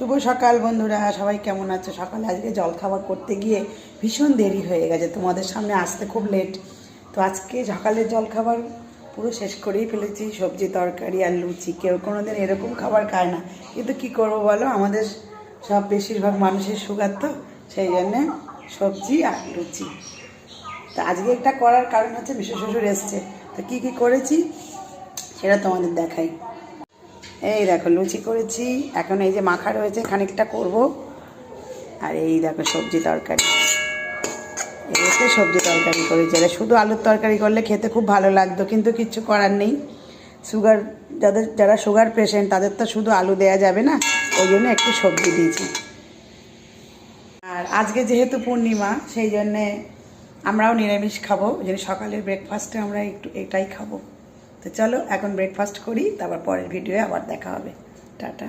শুভ সকাল বন্ধুরা, সবাই কেমন আছো? সকালে আজকে জলখাবার করতে গিয়ে ভীষণ দেরি হয়ে গেছে, তোমাদের সামনে আসতে খুব লেট। তো আজকে সকালের জলখাবার পুরো শেষ করেই ফেলেছি, সবজি তরকারি আর লুচি। কেউ কোনো দিন এরকম খাবার খায় না, কিন্তু কি করবো বলো, আমাদের সব বেশিরভাগ মানুষের সুগার, তো সেই জন্যে সবজি আর লুচি। তো আজকে এটা করার কারণ হচ্ছে বিশেষ শ্বশুর এসছে। তো কী কী করেছি সেটা তোমাদের দেখাই। এই দেখো লুচি করেছি, এখন এই যে মাখা রয়েছে খানিকটা করব। আর এই দেখো সবজি তরকারি, এতে সবজি তরকারি করেছি। এটা শুধু আলুর তরকারি করলে খেতে খুব ভালো লাগতো, কিন্তু কিচ্ছু করার নেই। সুগার যারা সুগার পেশেন্ট তাদের তো শুধু আলু দেওয়া যাবে না, ওই জন্য একটু সবজি দিয়েছি। আর আজকে যেহেতু পূর্ণিমা, সেই জন্যে আমরাও নিরামিষ খাবো, ওই জন্য সকালের ব্রেকফাস্টে আমরা একটু এটাই খাবো। তো চলো এখন ব্রেকফাস্ট করি, তারপর পরের ভিডিওয়ে আবার দেখা হবে। টাটা।